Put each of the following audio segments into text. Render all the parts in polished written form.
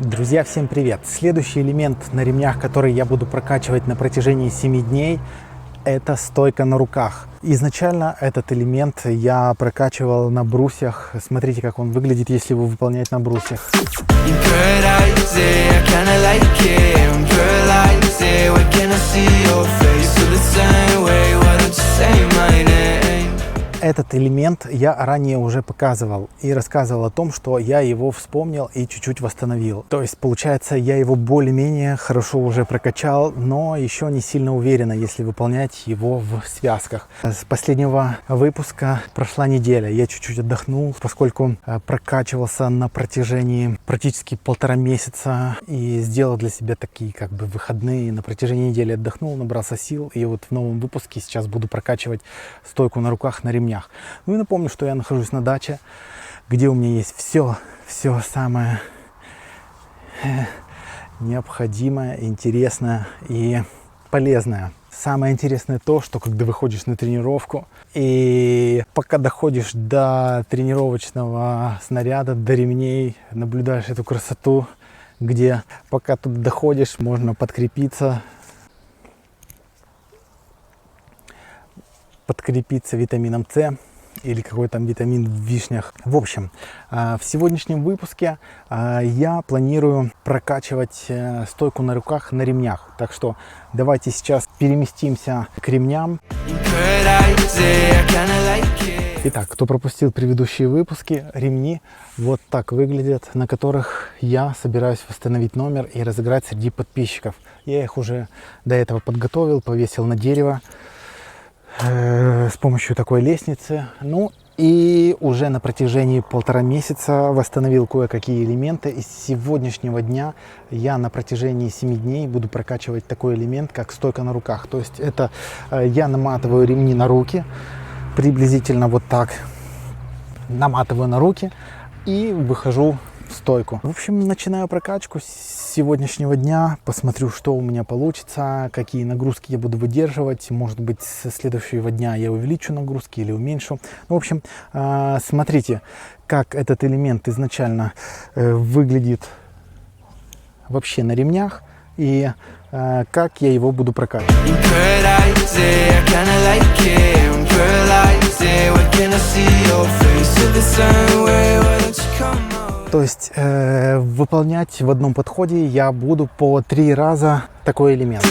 Друзья, всем привет! Следующий элемент на ремнях, который я буду прокачивать на протяжении 7 дней, это стойка на руках. Изначально этот элемент я прокачивал на брусьях. Смотрите, как он выглядит, если его выполнять на брусьях. Этот элемент я ранее уже показывал и рассказывал о том, что я его вспомнил и чуть-чуть восстановил. То есть, получается, я его более-менее хорошо уже прокачал, но еще не сильно уверенно, если выполнять его в связках. С последнего выпуска прошла неделя. Я чуть-чуть отдохнул, поскольку прокачивался на протяжении практически 1,5 месяца и сделал для себя такие как бы выходные. На протяжении недели отдохнул, набрался сил, и вот в новом выпуске сейчас буду прокачивать стойку на руках на ремнях. Ну и напомню, что я нахожусь на даче, где у меня есть все самое необходимое, интересное и полезное. Самое интересное то, что когда выходишь на тренировку и пока доходишь до тренировочного снаряда, до ремней, наблюдаешь эту красоту, где пока тут доходишь, можно подкрепиться витамином С или какой там витамин в вишнях. В общем, в сегодняшнем выпуске я планирую прокачивать стойку на руках на ремнях. Так что давайте сейчас переместимся к ремням. Итак, кто пропустил предыдущие выпуски, ремни вот так выглядят, на которых я собираюсь восстановить номер и разыграть среди подписчиков. Я их уже до этого подготовил, повесил на дерево с помощью такой лестницы. Ну и уже на протяжении 1,5 месяца восстановил кое-какие элементы. И с сегодняшнего дня я на протяжении 7 дней буду прокачивать такой элемент, как стойка на руках. То есть это я наматываю ремни на руки, приблизительно вот так наматываю на руки и выхожу в стойку. В общем, начинаю прокачку с сегодняшнего дня. Посмотрю, что у меня получится, какие нагрузки я буду выдерживать. Может быть, со следующего дня я увеличу нагрузки или уменьшу. В общем, смотрите, как этот элемент изначально выглядит вообще на ремнях и как я его буду прокачивать. То есть выполнять в одном подходе я буду по 3 раза такой элемент.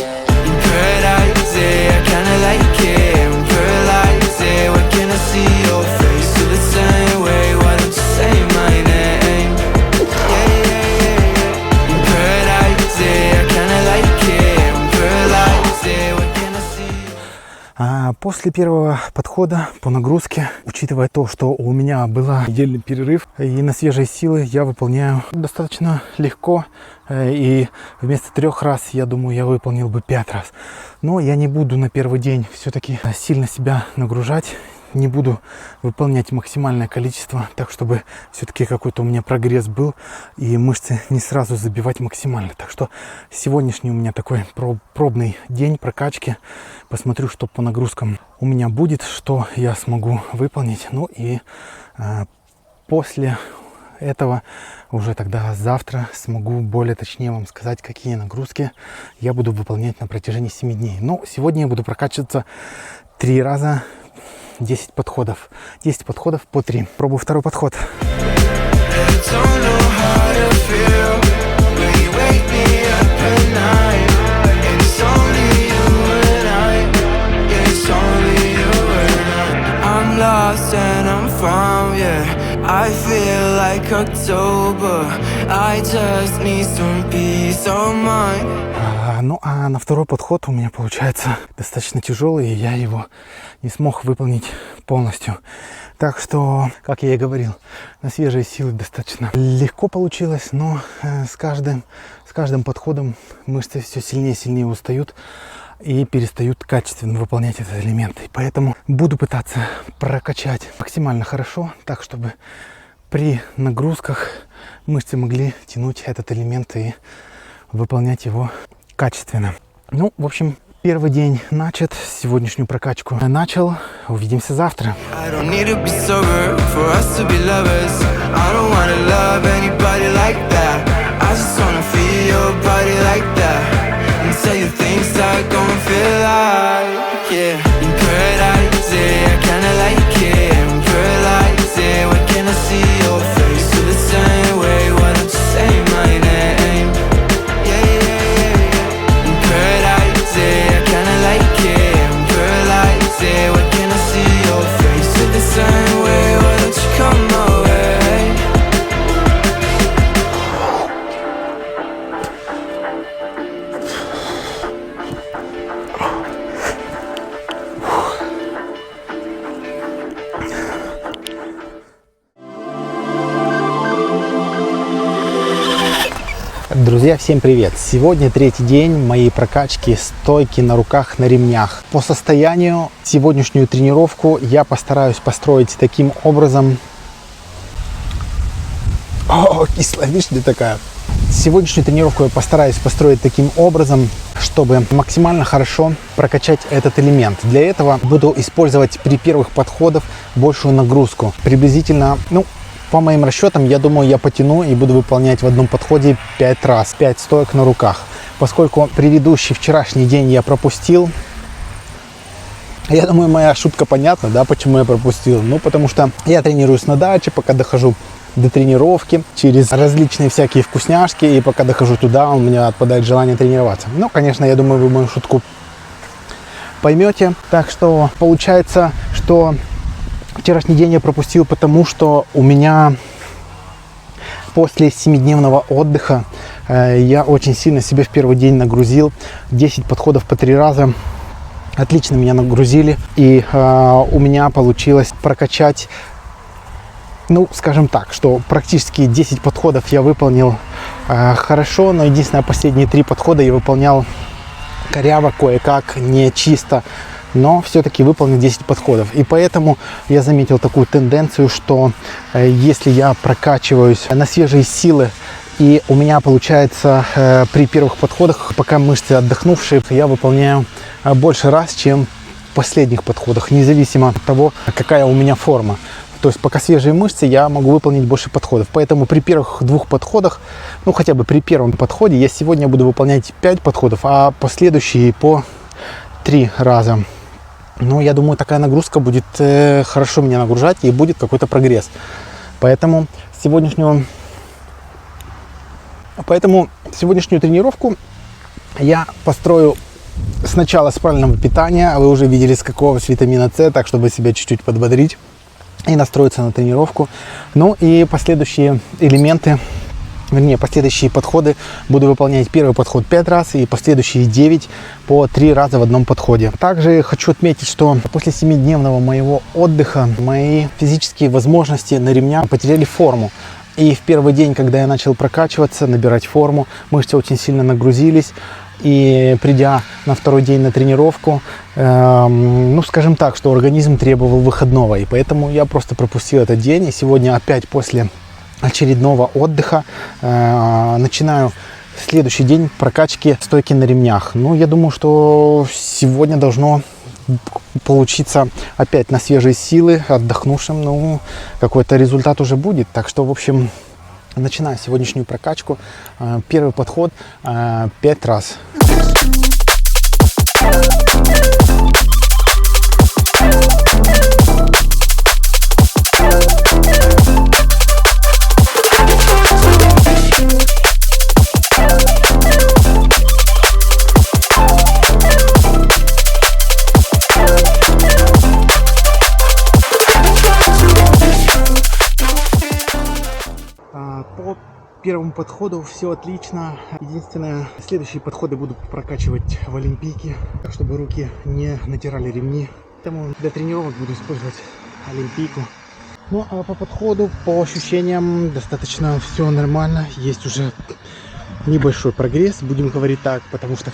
После первого подхода по нагрузке, учитывая то, что у меня был недельный перерыв и на свежие силы, я выполняю достаточно легко. И вместо 3 раз, я думаю, я выполнил бы 5 раз. Но я не буду на первый день все-таки сильно себя нагружать. Не буду выполнять максимальное количество, так чтобы все-таки какой-то у меня прогресс был и мышцы не сразу забивать максимально. Так что сегодняшний у меня такой пробный день прокачки. Посмотрю, что по нагрузкам у меня будет, что я смогу выполнить. Ну и после этого уже тогда завтра смогу более точнее вам сказать, какие нагрузки я буду выполнять на протяжении 7 дней. Но сегодня я буду прокачиваться 3 раза. 10 подходов. 10 подходов по 3. Пробую второй подход. Ну а на второй подход у меня получается достаточно тяжелый, и я его не смог выполнить полностью. Так что, как я и говорил, на свежие силы достаточно легко получилось, но с каждым подходом мышцы все сильнее и сильнее устают и перестают качественно выполнять этот элемент. И поэтому буду пытаться прокачать максимально хорошо, так чтобы при нагрузках мышцы могли тянуть этот элемент и выполнять его качественно. Ну, в общем, первый день начат, сегодняшнюю прокачку начал. Увидимся завтра. I just wanna feel your body like that, and tell you things that gon' feel like, yeah. In paradise, yeah, I kinda like it. I'm paralyzed, yeah, when can I see your face? Feel the same way, why don't you say my name? Yeah, yeah, yeah, yeah. In paradise, yeah, I kinda like it. I'm paralyzed, yeah, when can I see your face? Feel the same way, why don't you come my way? Друзья, всем привет! Сегодня третий день моей прокачки стойки на руках на ремнях. По состоянию сегодняшнюю тренировку я постараюсь построить таким образом. О, кислая вишня такая! Сегодняшнюю тренировку я постараюсь построить таким образом, чтобы максимально хорошо прокачать этот элемент. Для этого буду использовать при первых подходах большую нагрузку. Приблизительно, по моим расчетам, я думаю, я потяну и буду выполнять в одном подходе 5 раз, 5 стоек на руках. Поскольку предыдущий вчерашний день я пропустил, я думаю, моя шутка понятна, да, почему я пропустил. Потому что я тренируюсь на даче, пока дохожу до тренировки, через различные всякие вкусняшки, и пока дохожу туда, у меня отпадает желание тренироваться. Конечно, я думаю, вы мою шутку поймете. Так что получается, что вчерашний день я пропустил, потому что у меня после 7-дневного отдыха я очень сильно себе в первый день нагрузил. 10 подходов по 3 раза. Отлично меня нагрузили. И у меня получилось прокачать, скажем так, что практически 10 подходов я выполнил хорошо. Но единственное, последние 3 подхода я выполнял коряво, кое-как, не чисто. Но все-таки выполнил 10 подходов. И поэтому я заметил такую тенденцию, что если я прокачиваюсь на свежие силы, и у меня получается при первых подходах, пока мышцы отдохнувшие, я выполняю больше раз, чем в последних подходах, независимо от того, какая у меня форма. То есть пока свежие мышцы, я могу выполнить больше подходов. Поэтому при первых 2 подходах, хотя бы при первом подходе, я сегодня буду выполнять 5 подходов, а последующие по 3 раза. Я думаю, такая нагрузка будет хорошо меня нагружать и будет какой-то прогресс. Поэтому сегодняшнюю тренировку я построю сначала с правильного питания. Вы уже видели, с какого, с витамина С, так чтобы себя чуть-чуть подбодрить и настроиться на тренировку. И последующие элементы, последующие подходы буду выполнять. Первый подход 5 раз и последующие 9 по 3 раза в одном подходе. Также хочу отметить, что после 7-дневного моего отдыха мои физические возможности на ремнях потеряли форму. И в первый день, когда я начал прокачиваться, набирать форму, мышцы очень сильно нагрузились. И придя на второй день на тренировку, скажем так, что организм требовал выходного. И поэтому я просто пропустил этот день. И сегодня опять после очередного отдыха начинаю следующий день прокачки стойки на ремнях. Я думаю, что сегодня должно получиться опять на свежие силы, отдохнувшим. Какой-то результат уже будет. Так что, в общем, начинаю сегодняшнюю прокачку. Первый подход 5 раз. По первому подходу все отлично. Единственное, следующие подходы буду прокачивать в Олимпийке, так чтобы руки не натирали ремни. Поэтому для тренировок буду использовать Олимпийку. А по подходу, по ощущениям, достаточно все нормально. Есть уже небольшой прогресс, будем говорить так, потому что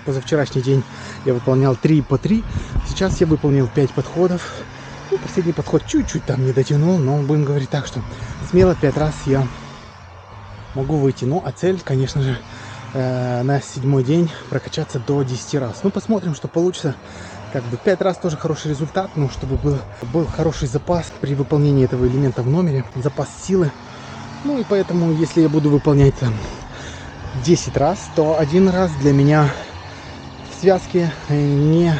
позавчерашний день я выполнял 3 по 3. Сейчас я выполнил 5 подходов. Последний подход чуть-чуть там не дотянул, но будем говорить так, что смело 5 раз я могу выйти. А цель, конечно же, на 7-й день прокачаться до 10 раз. Посмотрим, что получится. 5 раз тоже хороший результат, чтобы был хороший запас при выполнении этого элемента в номере, запас силы. Ну и поэтому, если я буду выполнять там 10 раз, то один раз для меня в связке не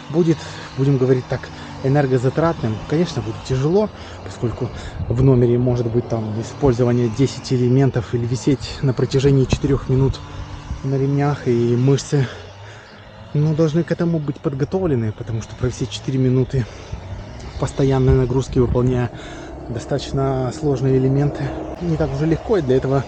будет, будем говорить так, энергозатратным. Конечно, будет тяжело, поскольку в номере может быть там использование 10 элементов или висеть на протяжении 4 минут на ремнях, и мышцы должны к этому быть подготовлены, потому что провисеть 4 минуты постоянной нагрузки, выполняя достаточно сложные элементы, не так уже легко, и для этого,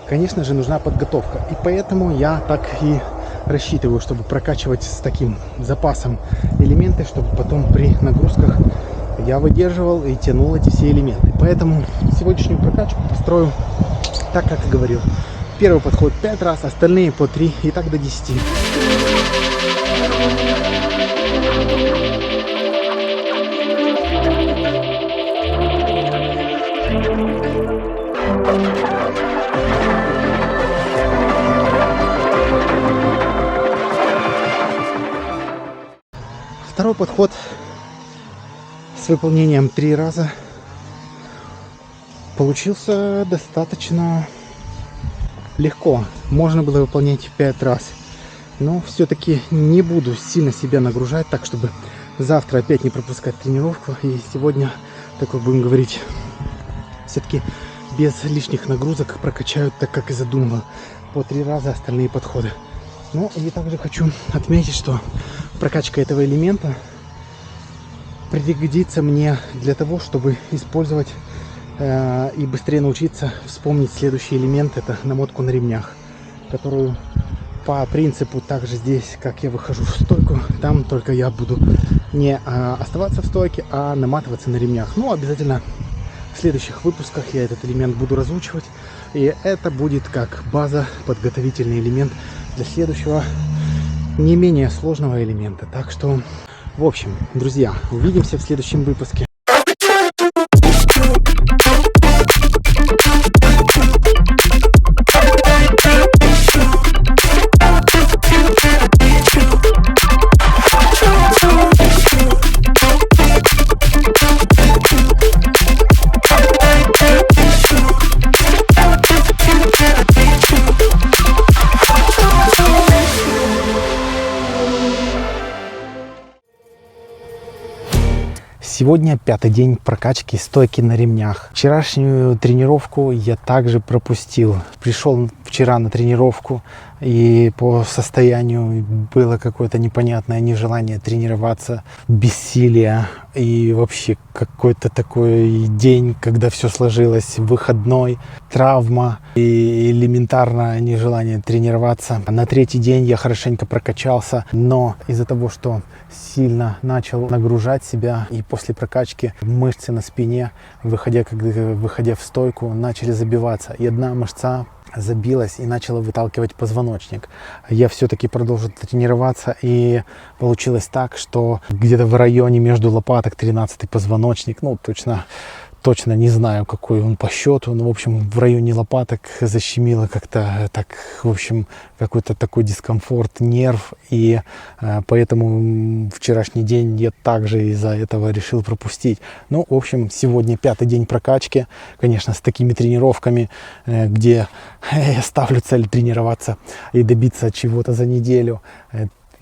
конечно же, нужна подготовка. И поэтому я так и рассчитываю, чтобы прокачивать с таким запасом элементы, чтобы потом при нагрузках я выдерживал и тянул эти все элементы. Поэтому сегодняшнюю прокачку построю так, как и говорил. Первый подход 5 раз, остальные по 3 и так до 10. Второй подход с выполнением 3 раза получился достаточно легко. Можно было выполнять 5 раз. Но все-таки не буду сильно себя нагружать, так чтобы завтра опять не пропускать тренировку. И сегодня, такой будем говорить, все-таки без лишних нагрузок прокачают так, как и задумал. По 3 раза остальные подходы. Ну и также хочу отметить, что прокачка этого элемента пригодится мне для того, чтобы использовать и быстрее научиться вспомнить следующий элемент. Это намотку на ремнях, которую по принципу также здесь, как я выхожу в стойку, там только я буду не оставаться в стойке, а наматываться на ремнях. Ну, обязательно в следующих выпусках я этот элемент буду разучивать, и это будет как база, подготовительный элемент для следующего не менее сложного элемента. Так что, в общем, друзья, увидимся в следующем выпуске. Сегодня 5-й день прокачки стойки на ремнях. Вчерашнюю тренировку я также пропустил. Пришел вчера на тренировку, и по состоянию было какое-то непонятное нежелание тренироваться, бессилие, и вообще какой-то такой день, когда все сложилось, выходной, травма и элементарное нежелание тренироваться. На 3-й день я хорошенько прокачался, но из-за того, что сильно начал нагружать себя, и после прокачки мышцы на спине, выходя в стойку, начали забиваться, и одна мышца забилась и начала выталкивать позвоночник. Я все-таки продолжил тренироваться, и получилось так, что где-то в районе между лопаток 13-й позвоночник, ну точно не знаю, какой он по счету, но в общем в районе лопаток защемило как-то так, в общем какой-то такой дискомфорт, нерв, и поэтому вчерашний день я также из-за этого решил пропустить. Ну, в общем, сегодня 5-й день прокачки, конечно, с такими тренировками, где я ставлю цель тренироваться и добиться чего-то за неделю.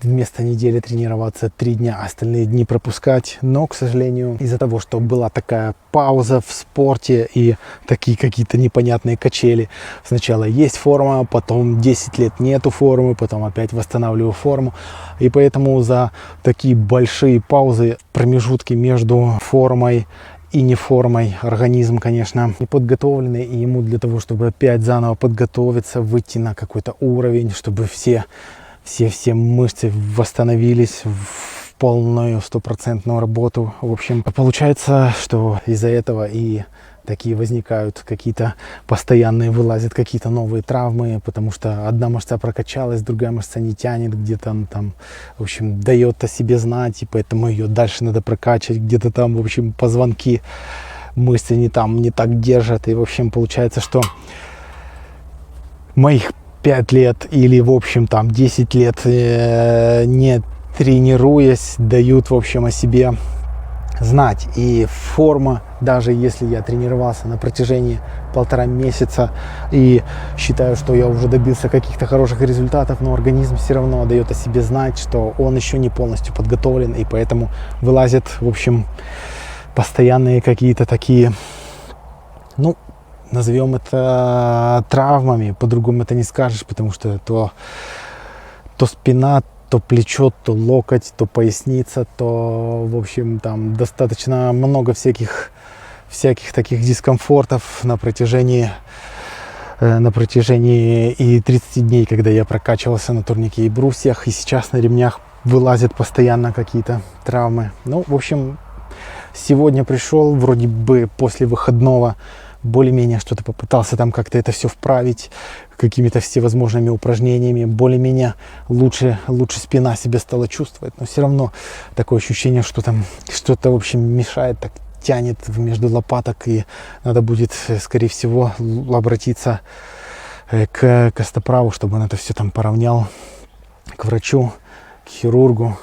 Вместо недели тренироваться 3 дня, остальные дни пропускать. Но, к сожалению, из-за того, что была такая пауза в спорте и такие какие-то непонятные качели. Сначала есть форма, потом 10 лет нету формы, потом опять восстанавливаю форму. И поэтому за такие большие паузы, промежутки между формой и не формой, организм, конечно, не подготовленный, и ему для того, чтобы опять заново подготовиться, выйти на какой-то уровень, чтобы все мышцы восстановились в полную 100% работу. В общем, получается, что из-за этого и такие возникают какие-то постоянные, вылазят какие-то новые травмы, потому что одна мышца прокачалась, другая мышца не тянет, где-то там, в общем, дает о себе знать, и поэтому ее дальше надо прокачивать, где-то там, в общем, позвонки, мышцы не так держат, и, в общем, получается, что моих 5 лет или, в общем, там 10 лет не тренируясь, дают, в общем, о себе знать. И форма, даже если я тренировался на протяжении 1,5 месяца и считаю, что я уже добился каких-то хороших результатов, но организм все равно дает о себе знать, что он еще не полностью подготовлен, и поэтому вылазят, в общем, постоянные какие-то такие, ну, назовем это травмами, по-другому это не скажешь, потому что то спина, то плечо, то локоть, то поясница, то, в общем, там достаточно много всяких таких дискомфортов на протяжении и 30 дней, когда я прокачивался на турнике и брусьях, и сейчас на ремнях вылазят постоянно какие-то травмы. Ну, в общем, сегодня пришел, вроде бы после выходного, более-менее что-то попытался там как-то это все вправить какими-то всевозможными упражнениями, более-менее лучше спина себя стала чувствовать, но все равно такое ощущение, что там что-то, в общем, мешает, так тянет между лопаток, и надо будет, скорее всего, обратиться к костоправу, чтобы он это все там поравнял, к врачу, к хирургу.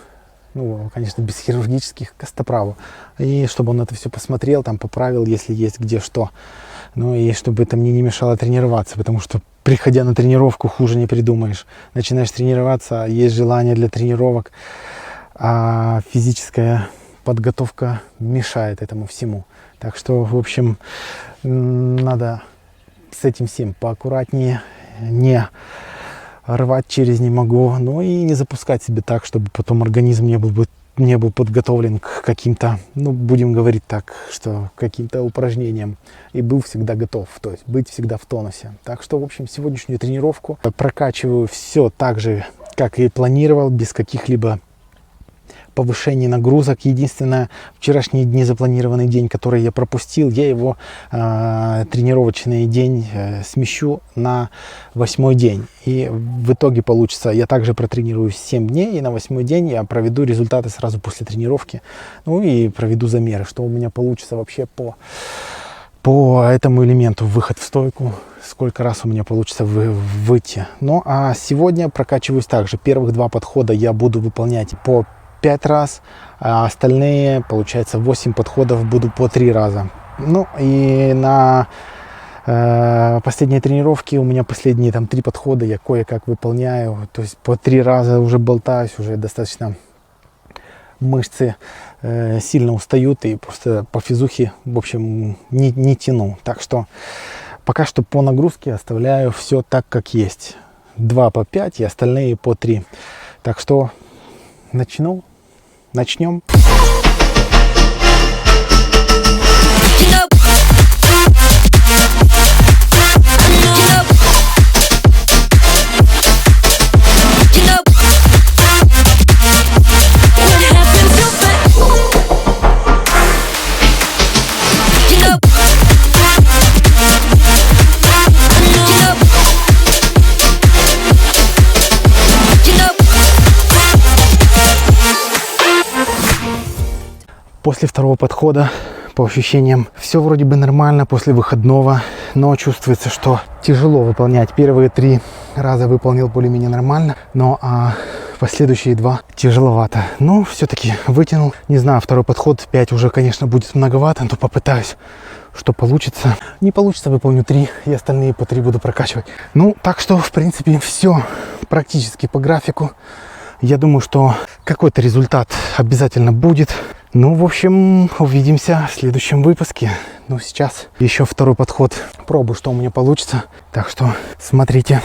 Ну, конечно, без хирургических, костоправу. И чтобы он это все посмотрел, там поправил, если есть где что. Ну и чтобы это мне не мешало тренироваться, потому что, приходя на тренировку, хуже не придумаешь. Начинаешь тренироваться, есть желание для тренировок, а физическая подготовка мешает этому всему. Так что, в общем, надо с этим всем поаккуратнее, не рвать через не могу, но и не запускать себе так, чтобы потом организм не был подготовлен к каким-то, ну, будем говорить так, что каким-то упражнениям, и был всегда готов, то есть быть всегда в тонусе. Так что, в общем, сегодняшнюю тренировку прокачиваю все так же, как и планировал, без каких-либо повышение нагрузок. Единственное, вчерашний незапланированный день, который я пропустил, я его тренировочный день смещу на 8-й день. И в итоге получится, я также протренируюсь 7 дней, и на 8-й день я проведу результаты сразу после тренировки. Ну и проведу замеры, что у меня получится вообще по этому элементу, выход в стойку, сколько раз у меня получится выйти. Ну а сегодня прокачиваюсь также. Первых 2 подхода я буду выполнять по 5 раз, а остальные, получается, 8 подходов буду по 3 раза. Ну и на последние тренировки у меня последние там 3 подхода я кое-как выполняю, то есть по 3 раза уже болтаюсь, уже достаточно мышцы сильно устают, и просто по физухе, в общем, не тяну. Так что пока что по нагрузке оставляю все так, как есть. 2 по 5 и остальные по 3. Так что начнем. После второго подхода, по ощущениям, все вроде бы нормально после выходного, но чувствуется, что тяжело выполнять. Первые 3 раза выполнил более-менее нормально, но последующие 2 тяжеловато. Но все-таки вытянул. Не знаю, второй подход 5 уже, конечно, будет многовато, но попытаюсь, что получится. Не получится, выполню 3, и остальные по 3 буду прокачивать. Ну, так что, в принципе, все практически по графику. Я думаю, что какой-то результат обязательно будет. Ну, в общем, увидимся в следующем выпуске. Ну, сейчас еще второй подход. Пробую, что у меня получится. Так что смотрите.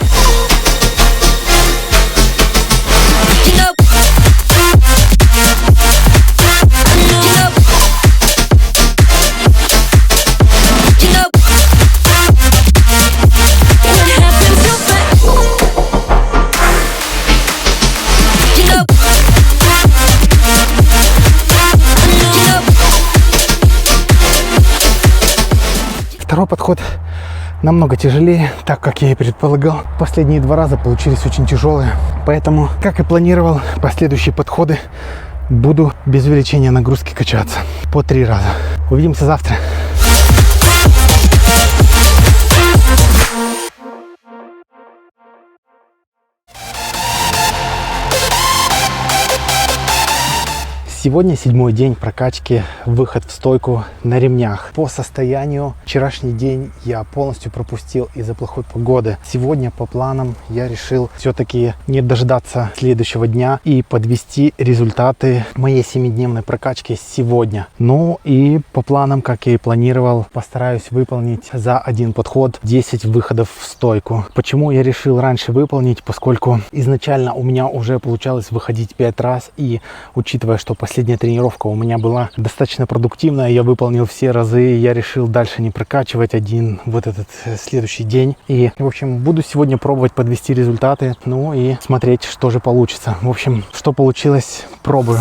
Второй подход намного тяжелее, так как я и предполагал. Последние 2 раза получились очень тяжелые. Поэтому, как и планировал, последующие подходы буду без увеличения нагрузки качаться по 3 раза. Увидимся завтра. Сегодня 7-й день прокачки, выход в стойку на ремнях. По состоянию вчерашний день я полностью пропустил из-за плохой погоды. Сегодня по планам я решил все-таки не дождаться следующего дня и подвести результаты моей 7-дневной прокачки сегодня. Ну и по планам, как я и планировал, постараюсь выполнить за один подход 10 выходов в стойку. Почему я решил раньше выполнить? Поскольку изначально у меня уже получалось выходить 5 раз, и учитывая, что последняя тренировка у меня была достаточно продуктивная, я выполнил все разы, я решил дальше не прокачивать один вот этот следующий день. И, в общем, буду сегодня пробовать подвести результаты, ну и смотреть, что же получится. В общем, что получилось, пробую.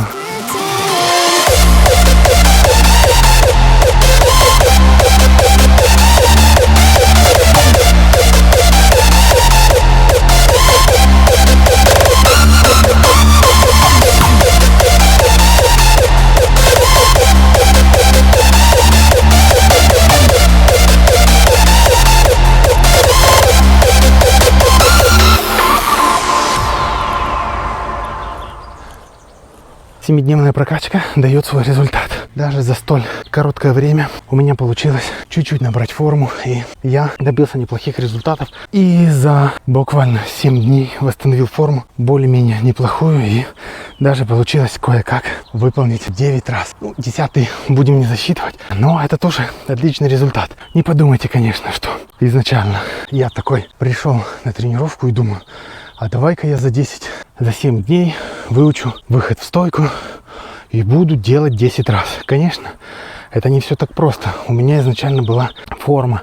Семидневная прокачка дает свой результат. Даже за столь короткое время у меня получилось чуть-чуть набрать форму, и я добился неплохих результатов. И за буквально 7 дней восстановил форму более-менее неплохую, и даже получилось кое-как выполнить 9 раз. Ну, 10-й будем не засчитывать, но это тоже отличный результат. Не подумайте, конечно, что изначально я такой пришел на тренировку и думаю, а давай-ка я за 7 дней выучу выход в стойку и буду делать 10 раз. Конечно, это не все так просто. У меня изначально была форма,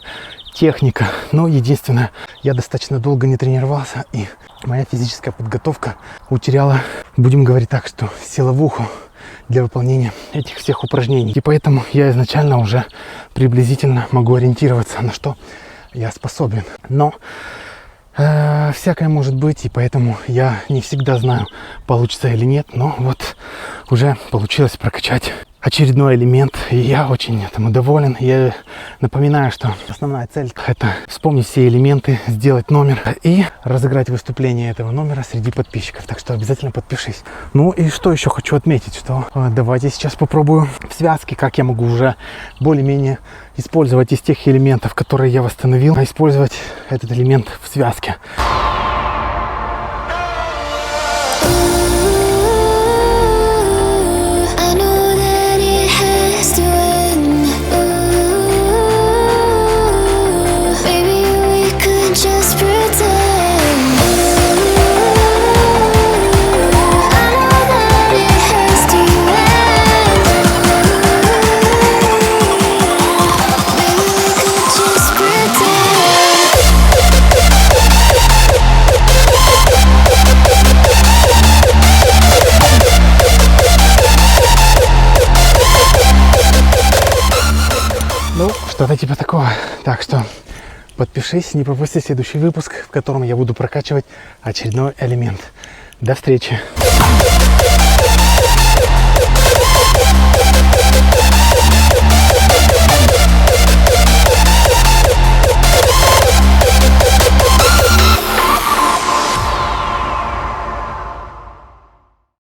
техника, но единственное, я достаточно долго не тренировался, и моя физическая подготовка утеряла, будем говорить так, что силовуху для выполнения этих всех упражнений. И поэтому я изначально уже приблизительно могу ориентироваться, на что я способен. Но всякое может быть, и поэтому я не всегда знаю, получится или нет, но вот уже получилось прокачать очередной элемент, и я очень этому доволен. Я напоминаю, что основная цель — это вспомнить все элементы, сделать номер и разыграть выступление этого номера среди подписчиков, так что обязательно подпишись. Ну и что еще хочу отметить, что давайте сейчас попробую в связке, как я могу уже более-менее использовать из тех элементов, которые я восстановил, использовать этот элемент в связке. Что-то типа такого. Так что подпишись, не пропусти следующий выпуск, в котором я буду прокачивать очередной элемент. До встречи!